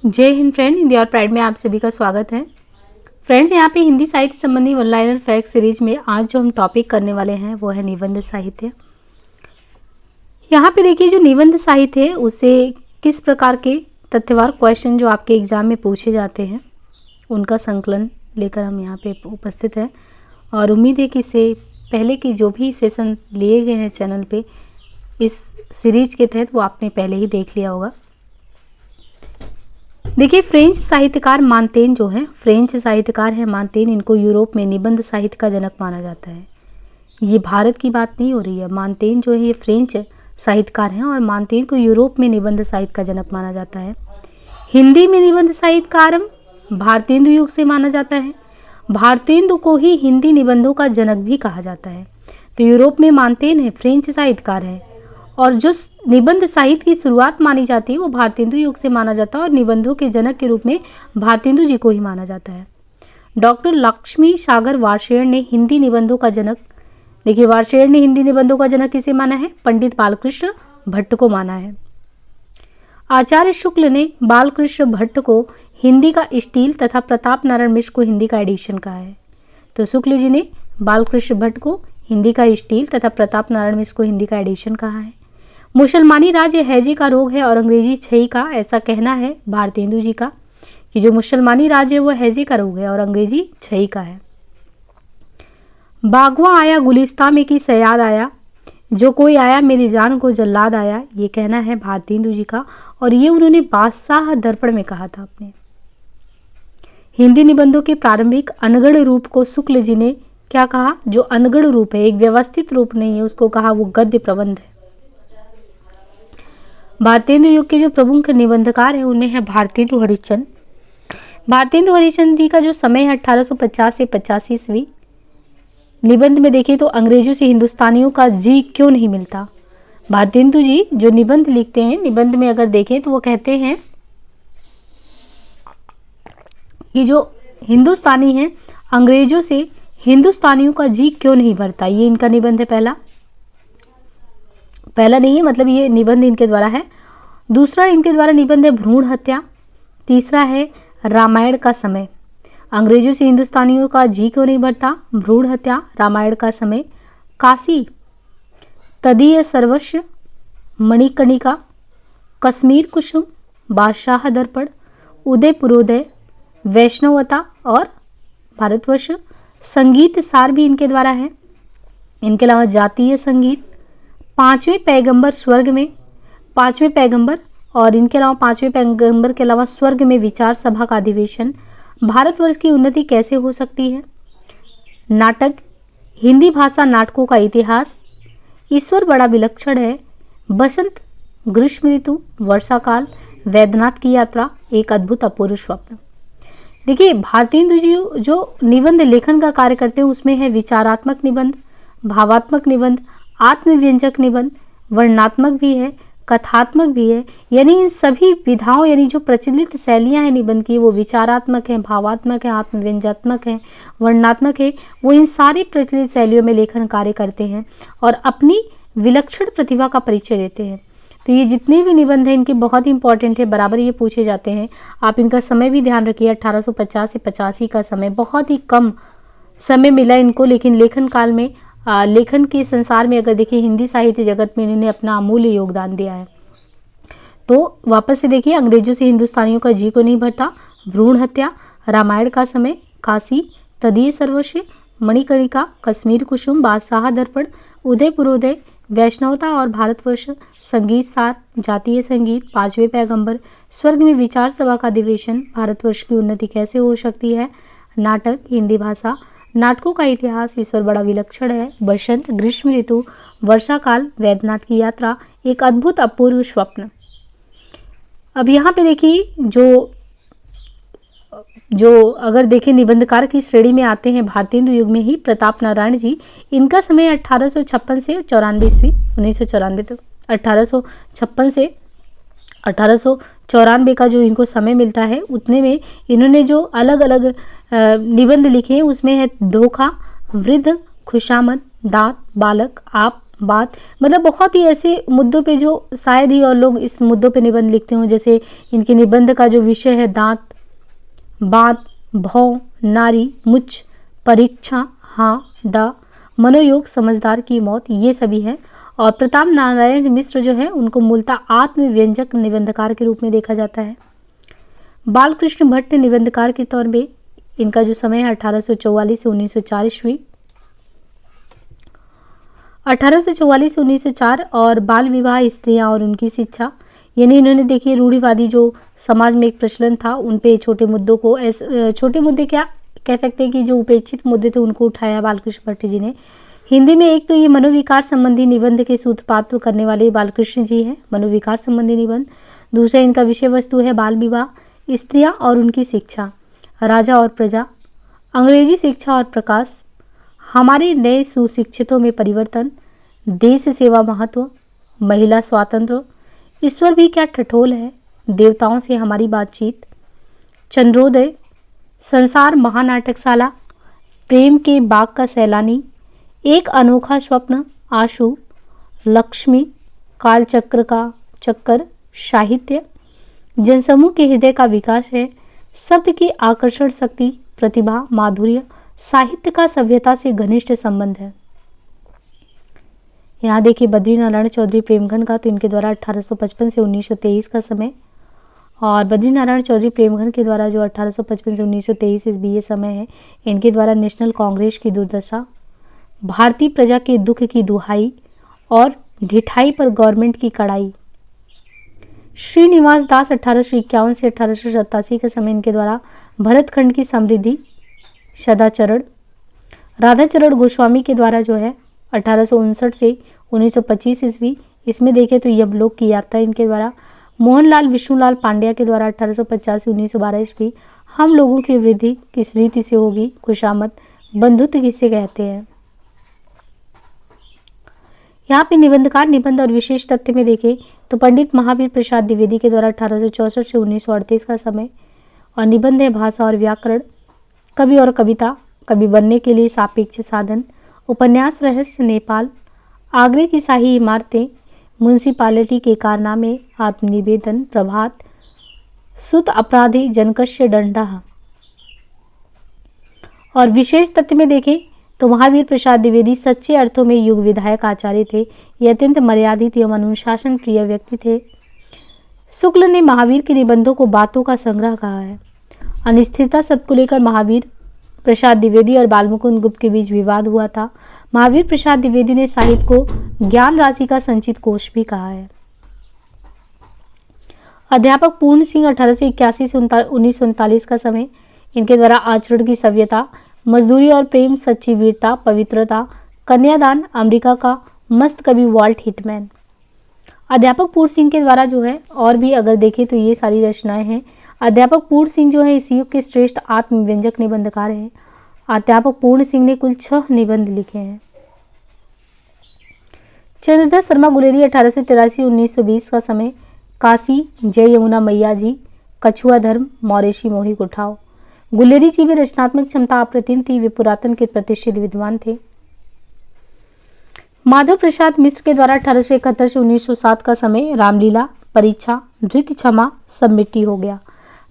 जय हिंद फ्रेंड, हिंदी और प्राइड में आप सभी का स्वागत है। फ्रेंड्स, यहाँ पे हिंदी साहित्य संबंधी वन लाइनर फैक्ट सीरीज में आज जो हम टॉपिक करने वाले हैं वो है निबंध साहित्य। यहाँ पे देखिए, जो निबंध साहित्य है उससे किस प्रकार के तथ्यवार क्वेश्चन जो आपके एग्जाम में पूछे जाते हैं उनका संकलन लेकर हम यहाँ पे उपस्थित हैं। और उम्मीद है कि इससे पहले की जो भी सेशन लिए गए हैं चैनल पे इस सीरीज के तहत वो आपने पहले ही देख लिया होगा। देखिए, फ्रेंच साहित्यकार मांतेन जो है, फ्रेंच साहित्यकार है मांतेन, इनको यूरोप में निबंध साहित्य का जनक माना जाता है। ये भारत की बात नहीं हो रही है। मांतेन जो है ये फ्रेंच साहित्यकार हैं और मांतेन को यूरोप में निबंध साहित्य का जनक माना जाता है। हिंदी में निबंध साहित्य का आरंभ भारतेंदु युग से माना जाता है। भारतेंदु को ही हिंदी निबंधों का जनक भी कहा जाता है। तो यूरोप में मांतेन है, फ्रेंच साहित्यकार है, और जो निबंध साहित्य की शुरुआत मानी जाती है वो भारतेंदु युग से माना जाता है और निबंधों के जनक के रूप में भारतेंदु जी को ही माना जाता है। डॉक्टर लक्ष्मी सागर वार्ष्णेय ने हिंदी निबंधों का जनक, देखिए वार्ष्णेय ने हिंदी निबंधों का जनक किसे माना है? पंडित बालकृष्ण भट्ट को माना है। आचार्य शुक्ल ने बालकृष्ण भट्ट को हिंदी का स्टील तथा प्रताप नारायण मिश्र को हिंदी का एडिशन कहा है। तो शुक्ल जी ने बालकृष्ण भट्ट को हिंदी का स्टील तथा प्रताप नारायण मिश्र को हिंदी का एडिशन कहा है। मुसलमानी राज्य हैजे का रोग है और अंग्रेजी छई का, ऐसा कहना है भारतेंदु जी का कि जो मुसलमानी राज्य है वो हैजे का रोग है और अंग्रेजी छई का है। बागवा आया गुलिस्तां में की सयाद आया, जो कोई आया मेरी जान को जल्लाद आया, ये कहना है भारतेंदु जी का और ये उन्होंने बादशाह दर्पण में कहा था अपने। हिंदी निबंधों के प्रारंभिक अनगढ़ रूप को शुक्ल जी ने क्या कहा? जो अनगढ़ रूप है, एक व्यवस्थित रूप नहीं है, उसको कहा वो गद्य प्रबंध है। भारतेंदु युग के जो प्रमुख निबंधकार हैं उनमें है भारतेंदु हरिश्चंद्र। भारतेंदु हरिश्चंद्र जी का जो समय है 1850 से 85 ईस्वी। निबंध में देखिए तो अंग्रेजों से हिंदुस्तानियों का जी क्यों नहीं मिलता। भारतेंदु जी जो निबंध लिखते हैं, निबंध में अगर देखें तो वो कहते हैं कि जो हिंदुस्तानी हैं अंग्रेजों से हिंदुस्तानियों का जी क्यों नहीं भरता। ये इनका निबंध है। पहला नहीं है, मतलब ये निबंध इनके द्वारा है। दूसरा इनके द्वारा निबंध है भ्रूण हत्या। तीसरा है रामायण का समय, अंग्रेजों से हिंदुस्तानियों का जी क्यों नहीं भरता, भ्रूण हत्या, रामायण का समय, काशी, तदीय सर्वस्व, मणिकर्णिका, कश्मीर कुसुम, बादशाह दर्पण, उदयपुरोदय, वैष्णवता और भारतवर्ष। संगीत सार भी इनके द्वारा है। इनके अलावा जातीय संगीत, पांचवें पैगंबर स्वर्ग में, पांचवें पैगंबर, और इनके अलावा पांचवें पैगंबर के अलावा स्वर्ग में विचार सभा का अधिवेशन, भारतवर्ष की उन्नति कैसे हो सकती है, नाटक, हिंदी भाषा नाटकों का इतिहास, ईश्वर बड़ा विलक्षण है, बसंत, ग्रीष्म ऋतु, वर्षा काल, वैद्यनाथ की यात्रा, एक अद्भुत अपूर्व स्वप्न। देखिए, भारतेंदु जी जो निबंध लेखन का कार्य करते हैं उसमें है विचारात्मक निबंध, भावात्मक निबंध, आत्मव्यंजक निबंध, वर्णनात्मक भी है, कथात्मक भी है। यानी इन सभी विधाओं, यानी जो प्रचलित शैलियां हैं निबंध की, वो विचारात्मक है, भावात्मक है, आत्मव्यंजनात्मक है, वर्णनात्मक है। वो इन सारी प्रचलित शैलियों में लेखन कार्य करते हैं और अपनी विलक्षण प्रतिभा का परिचय देते हैं। तो ये जितने भी निबंध हैं इनके बहुत ही इंपॉर्टेंट है, बराबर ये पूछे जाते हैं। आप इनका समय भी ध्यान रखिए, 1850 से 85 का समय, बहुत ही कम समय मिला इनको, लेकिन लेखन काल में, लेखन के संसार में अगर देखिए हिंदी साहित्य जगत में इन्होंने अपना अमूल्य योगदान दिया है। तो वापस से देखिए, अंग्रेजों से हिंदुस्तानियों का जी को नहीं भरता, भ्रूण हत्या, रामायण का समय, काशी, तदीय सर्वस्व, मणिकर्णिका, कश्मीर कुसुम, बादशाह दर्पण, उदयपुरोदय, वैष्णवता और भारतवर्ष, संगीत सार, जातीय संगीत, पांचवें पैगंबर, स्वर्ग में विचार सभा का अधिवेशन, भारतवर्ष की उन्नति कैसे हो सकती है, नाटक, हिंदी भाषा नाटकों का इतिहास, ईश्वर बड़ा विलक्षण है, बसंत, ग्रीष्म ऋतु, वर्षा काल, वैद्यनाथ की यात्रा, एक अद्भुत अपूर्व स्वप्न। अब यहाँ पे देखिए जो अगर देखें निबंधकार की श्रेणी में आते हैं भारतेंदु युग में ही प्रताप नारायण जी। इनका समय 1856 से 94 ईस्वी, 1994 तक, 1856 से 1894 का जो इनको समय मिलता है उतने में इन्होंने जो अलग अलग निबंध लिखे हैं उसमें है धोखा, वृद्ध, खुशामद, दांत, बालक, आप, बात, मतलब बहुत ही ऐसे मुद्दों पे जो शायद ही और लोग इस मुद्दों पे निबंध लिखते हों। जैसे इनके निबंध का जो विषय है दांत, बात, भौ, नारी, मुच, परीक्षा, हाँ, दा, मनोयोग, समझदार की मौत, ये सभी है। और प्रताप नारायण मिश्र जो है उनको मूलतः आत्मव्यंजक निबंधकार के रूप में देखा जाता है। बालकृष्ण भट्ट निबंधकार के तौर पे इनका जो समय है 1844 से 1904 ईस्वी, 1844 से 1904। और बाल विवाह, स्त्रियां और उनकी शिक्षा, यानी इन्होंने देखिए रूढ़िवादी जो समाज में एक प्रचलन था उन पे छोटे मुद्दों को, छोटे मुद्दे क्या कह सकते हैं कि जो उपेक्षित मुद्दे थे उनको उठाया बालकृष्ण भट्ट जी ने। हिंदी में एक तो ये मनोविकार संबंधी निबंध के सूत्रपात्र करने वाले बालकृष्ण जी हैं, मनोविकार संबंधी निबंध। दूसरा इनका विषय वस्तु है बाल विवाह, स्त्रियां और उनकी शिक्षा, राजा और प्रजा, अंग्रेजी शिक्षा और प्रकाश, हमारे नए सुशिक्षितों में परिवर्तन, देश सेवा महत्व, महिला स्वातंत्र, ईश्वर भी क्या ठठोल है, देवताओं से हमारी बातचीत, चंद्रोदय, संसार महानाटकशाला, प्रेम के बाग का सैलानी, एक अनोखा स्वप्न, आशु, लक्ष्मी, कालचक्र का चक्कर, साहित्य, जनसमूह के हृदय का विकास है, शब्द की आकर्षण शक्ति, प्रतिभा, माधुर्य, साहित्य का सभ्यता से घनिष्ठ संबंध है। यहाँ देखिए बद्रीनारायण चौधरी प्रेमघन का, तो इनके द्वारा 1855 से 1923 का समय, और बद्रीनारायण चौधरी प्रेमघन के द्वारा जो 1855 से 1923 ईस्वी ये समय है, इनके द्वारा नेशनल कांग्रेस की दुर्दशा, भारतीय प्रजा के दुख की दुहाई और ढिठाई पर गवर्नमेंट की कड़ाई, श्रीनिवास दास 1851 से 1887 के समय, इनके द्वारा भरतखंड की समृद्धि, सदाचरण, राधाचरण गोस्वामी के द्वारा जो है 1859 से 1925 ईस्वी, इसमें देखें तो यमलोक की यात्रा इनके द्वारा, मोहनलाल विष्णुलाल पांड्या के द्वारा 1850 से 1912 ईस्वी, हम लोगों की वृद्धि किस रीति से होगी, खुशामद, बंधुत्व किसे कहते हैं। यहाँ पे निबंधकार निबंध और विशेष तथ्य में देखें तो पंडित महावीर प्रसाद द्विवेदी के द्वारा 1864 से 1938 का समय, और निबंध है भाषा और व्याकरण, कवि और कविता, कवि बनने के लिए सापेक्ष साधन, उपन्यास रहस्य, नेपाल, आगरे की शाही इमारतें, म्यूनसिपालिटी के कारनामे, आत्मनिवेदन, प्रभात, सुत अपराधी, जनकश्य दंडा। और विशेष तथ्य में देखें तो महावीर प्रसाद द्विवेदी सच्चे अर्थों में युग विधायक आचार्य थे। ये अत्यंत मर्यादित एवं अनुशासन प्रिय व्यक्ति थे। शुक्ल ने महावीर के निबंधों को बातों का संग्रह कहा है। अनिश्चितता शब्द को लेकर महावीर प्रसाद द्विवेदी और बालमुकुंद गुप्त के बीच विवाद हुआ था। महावीर प्रसाद द्विवेदी ने साहित्य को ज्ञान राशि का संचित कोष भी कहा है। अध्यापक पूर्ण सिंह 1881 से 1939 का समय, इनके द्वारा आचरण की सभ्यता, मजदूरी और प्रेम, सच्ची वीरता, पवित्रता, कन्यादान, अमेरिका का मस्त कवि वॉल्ट हिटमैन। अध्यापक पूर्ण सिंह के द्वारा जो है और भी अगर देखें तो ये सारी रचनाएं हैं। अध्यापक पूर्ण सिंह जो है इस युग के श्रेष्ठ आत्मव्यंजक निबंधकार हैं। अध्यापक पूर्ण सिंह ने कुल 6 निबंध लिखे हैं। चंद्रधर शर्मा गुलेरी 1883-1920 का समय, काशी, जय यमुना मैया जी, कछुआ धर्म, मौरेशी मोही उठाओ। गुलेरी जी में रचनात्मक क्षमता अप्रतिम थी। वे पुरातन के प्रतिष्ठित विद्वान थे। माधव प्रसाद मिश्र के द्वारा 1871 से 1907 का समय, रामलीला, परीक्षा, धृत क्षमा, सब मिट्टी हो गया।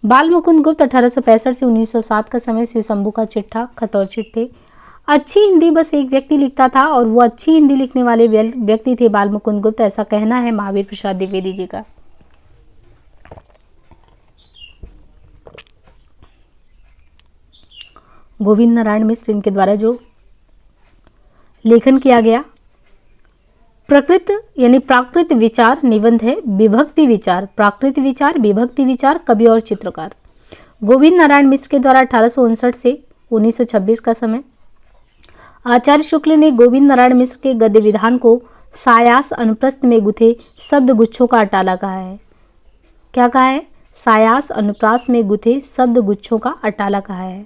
बाल मुकुंद गुप्त 1865 से 1907 का समय, शिव शंभू का चिट्ठा, खत और चिट्ठे। अच्छी हिंदी बस एक व्यक्ति लिखता था और वो अच्छी हिंदी लिखने वाले व्यक्ति थे बाल मुकुंद गुप्त, ऐसा कहना है महावीर प्रसाद द्विवेदी जी का। गोविंद नारायण मिश्र, इनके द्वारा जो लेखन किया गया प्रकृत यानी प्राकृत विचार निबंध है, विभक्ति विचार, प्राकृत विचार, विभक्ति विचार, कवि और चित्रकार। गोविंद नारायण मिश्र के द्वारा 1859 से 1926 का समय, आचार्य शुक्ल ने गोविंद नारायण मिश्र के गद्य विधान को सायास अनुप्रस्थ में गुथे शब्द गुच्छों का अटाला कहा है। क्या कहा है? सायास अनुप्रास में गुथे शब्द गुच्छों का अटाला कहा है।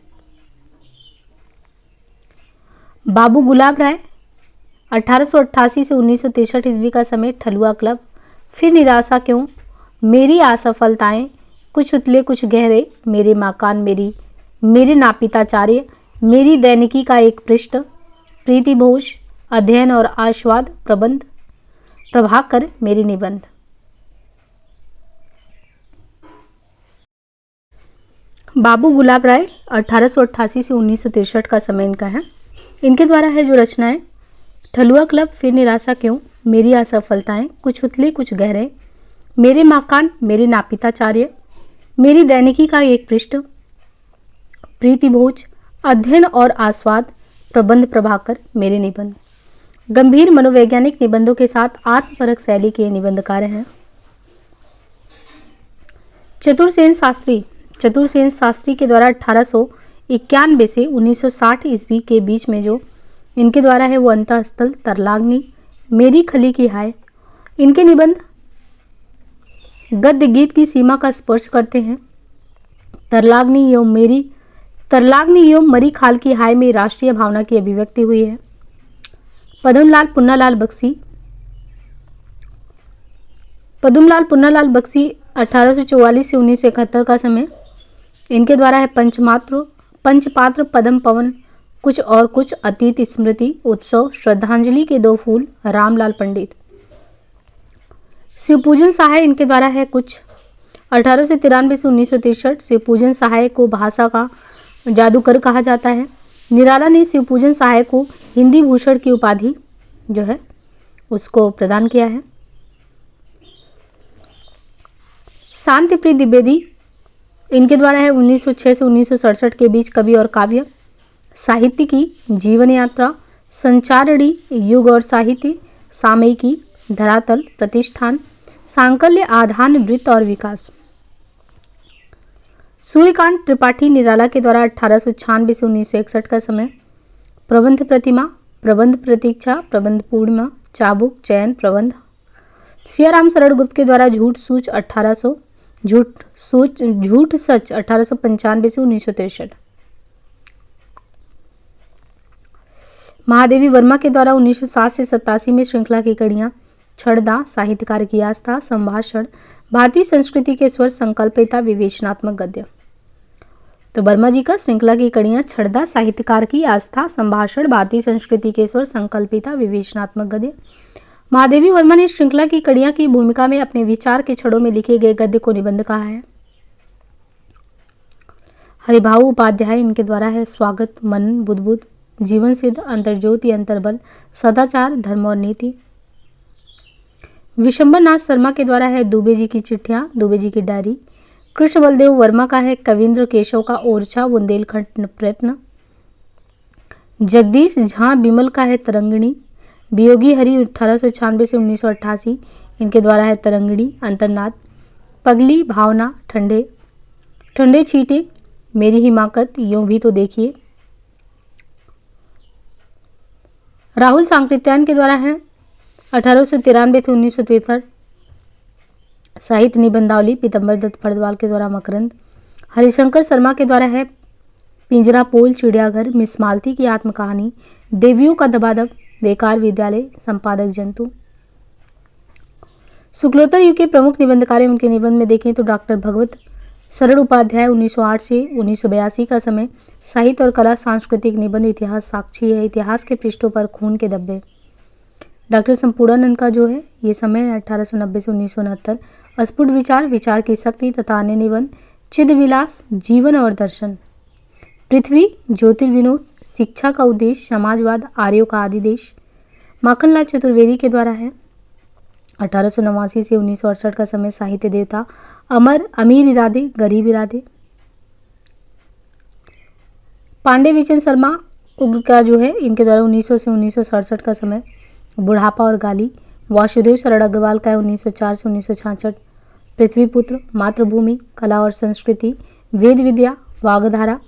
बाबू गुलाब राय 1888 से 1963 ईस्वी का समय, ठलुआ क्लब, फिर निराशा क्यों, मेरी असफलताएं, कुछ उतले कुछ गहरे, मेरे मकान मेरे नापिताचार्य, मेरी दैनिकी का एक पृष्ठ, प्रीति भोज, अध्ययन और आस्वाद प्रबंध प्रभाकर मेरी निबंध। बाबू गुलाब राय 1888 से 1963 का समय इनका है। इनके द्वारा है जो रचनाएं ठलुआ क्लब, फिर निराशा क्यों, मेरी असफलताएं, कुछ उथले कुछ गहरे, मेरे मकान, मेरे नापिताचार्य, मेरी दैनिकी का एक पृष्ठ, प्रीति भोज, अध्ययन और आस्वाद प्रबंध प्रभाकर मेरे निबंध। गंभीर मनोवैज्ञानिक निबंधों के साथ आत्मपरक शैली के निबंधकार हैं। चतुरसेन शास्त्री के द्वारा 1891 से 1960 ईस्वी के बीच में जो इनके द्वारा है वो अंतःस्थल, तरलाग्नि, मेरी खली की हाय। इनके निबंध गद्य गीत की सीमा का स्पर्श करते हैं। तरलाग्नि एवं मरी खाल की हाय में राष्ट्रीय भावना की अभिव्यक्ति हुई है। पदमलाल पुन्नालाल बख्शी 1844 से 1971 का समय। इनके द्वारा है पंचपात्र, पदम पवन, कुछ और कुछ, अतीत स्मृति, उत्सव, श्रद्धांजलि के दो फूल, रामलाल पंडित। शिवपूजन सहाय इनके द्वारा है कुछ 1893 से 1963। शिवपूजन सहाय को भाषा का जादूगर कहा जाता है। निराला ने शिवपूजन सहाय को हिंदी भूषण की उपाधि जो है उसको प्रदान किया है। शांतिप्रिय द्विवेदी इनके द्वारा है 1906 से 1967 के बीच कवि और काव्य, साहित्यिकी, जीवन यात्रा, संचारणी, युग और साहित्य, सामयिकी, धरातल, प्रतिष्ठान, सांकल्य, आधान, वृत्त और विकास। सूर्यकांत त्रिपाठी निराला के द्वारा 1896 से 1961 का समय। प्रबंध प्रतिमा, प्रबंध प्रतीक्षा, प्रबंध पूर्णिमा, चाबुक, चयन, प्रबंध। सियाराम शरण गुप्त के द्वारा झूठ सच 1895 से 1963। महादेवी वर्मा के द्वारा 1907 से 87 में श्रृंखला की कड़ियां छड़दा, साहित्यकार की आस्था, संभाषण, भारतीय संस्कृति के स्वर, संकल्पिता, विवेचनात्मक गद्य। तो वर्मा जी का श्रृंखला की कड़ियां छड़दा, साहित्यकार की आस्था, संभाषण, भारतीय संस्कृति के स्वर, संकल्पिता, विवेचनात्मक गद्य। महादेवी वर्मा ने श्रृंखला की कड़ियां की भूमिका में अपने विचार के छड़ों में लिखे गए गद्य को निबंध कहा है। हरिभाऊ उपाध्याय इनके द्वारा है स्वागत, मनन, बुद्बुद, जीवन सिद्ध, अंतर्ज्योति, अंतर्बल, सदाचार, धर्म और नीति। विशंबर नाथ शर्मा के द्वारा है दुबे जी की चिट्ठियां, दुबे जी की डायरी। कृष्ण बलदेव वर्मा का है कविंद्र केशव का ओरछा, बुंदेलखंड प्रयत्न। जगदीश झा बिमल का है तरंगिणी। वियोगी हरि 1896 से 1988 इनके द्वारा है तरंगिणी, अंतर्नाद। पगली, भावना, ठंडे छींटे, मेरी हिमाकत, यूं भी तो देखिए। राहुल सांकृत्यायन के द्वारा है 1893 से 1963 साहित्य निबंधावली। पीतम्बर दत्त फड़दवाल के द्वारा मकरंद। हरिशंकर शर्मा के द्वारा है पिंजरा पोल, चिड़ियाघर, मिस मालती की आत्मकहानी, देवियों का दबादब, बेकार विद्यालय, संपादक जंतु। शुक्लोत्तर युग के प्रमुख निबंधकार उनके निबंध में देखें तो डॉक्टर भगवत शरण उपाध्याय 1908 से 1982 का समय। साहित्य और कला, सांस्कृतिक निबंध, इतिहास साक्षी है, इतिहास के पृष्ठों पर खून के धब्बे। डॉक्टर संपूर्णानंद का जो है ये समय है 1890 से 1969। अस्फुट विचार, विचार की शक्ति तथा अन्य निबंध। चिद विलास, जीवन और दर्शन। पृथ्वी, ज्योतिर्विनोद, शिक्षा का उद्देश्य, समाजवाद, आर्यों का आदिदेश। माखनलाल चतुर्वेदी के द्वारा है 1889 से 1968 का समय। साहित्य देवता, अमीर इरादे, गरीब इरादे। पांडे विचन शर्मा उग्र का जो है इनके द्वारा 1900 से 1967 का समय। बुढ़ापा और गाली। वासुदेव शरण अग्रवाल का है 1904 से 1966। पृथ्वीपुत्र, मातृभूमि, कला और संस्कृति, वेद विद्या, वागधारा।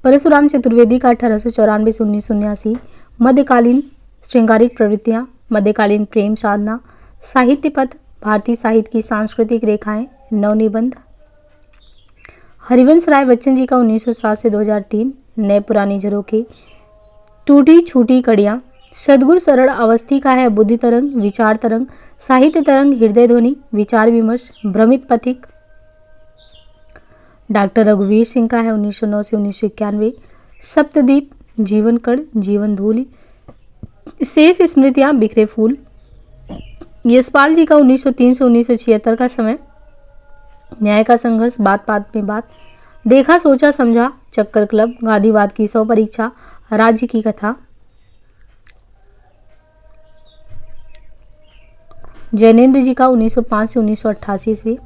परशुराम चतुर्वेदी का 1894 से 1979। मध्यकालीन श्रृंगारिक प्रवृत्तियाँ, मध्यकालीन प्रेम साधना, साहित्य पथ, भारतीय साहित्य की सांस्कृतिक रेखाएं, नवनिबंध। हरिवंश राय बच्चन जी का 1907 से 2003। नए पुरानी झरोखे, टूटी छूटी कड़ियाँ। सदगुरु सरल अवस्थी का है बुद्धि तरंग, विचार तरंग, साहित्य तरंग, हृदय ध्वनि, विचार विमर्श, भ्रमित पथिक। डॉक्टर रघुवीर सिंह का है 1909 से 1991। सप्तद्वीप, जीवन कण, जीवन धूलि, शेष स्मृतियां, बिखरे फूल। यशपाल जी का 1903 से 1976 का समय, न्याय का संघर्ष, बात बात में बात, देखा सोचा समझा, चक्कर क्लब, गांधीवाद की 100 परीक्षा, राज्य की कथा। जैनेन्द्र जी का 1905 से 1988 ईस्वी।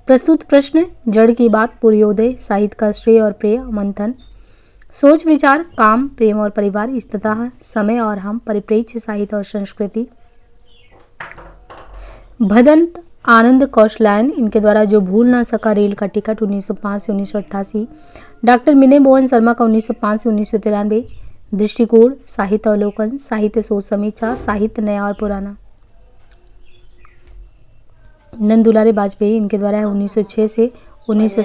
प्रस्तुत प्रश्न, जड़ की बात, पूर्वोदय, साहित्य का श्रेय और प्रेय, मंथन, सोच विचार, काम, प्रेम और परिवार, इस्तः, समय और हम, परिप्रेक्ष्य, साहित्य और संस्कृति। भदंत आनंद कौशलायन, इनके द्वारा जो भूल ना सका रेल का टिकट, 1905 से 1988। डॉक्टर विनय मोहन शर्मा का 1905 से 1993। दृष्टिकोण, साहित्य अवलोकन, साहित्य सोच समीक्षा, साहित्य नया और पुराना। नंद दुलारे वाजपेयी, इनके द्वारा है 1906 से 19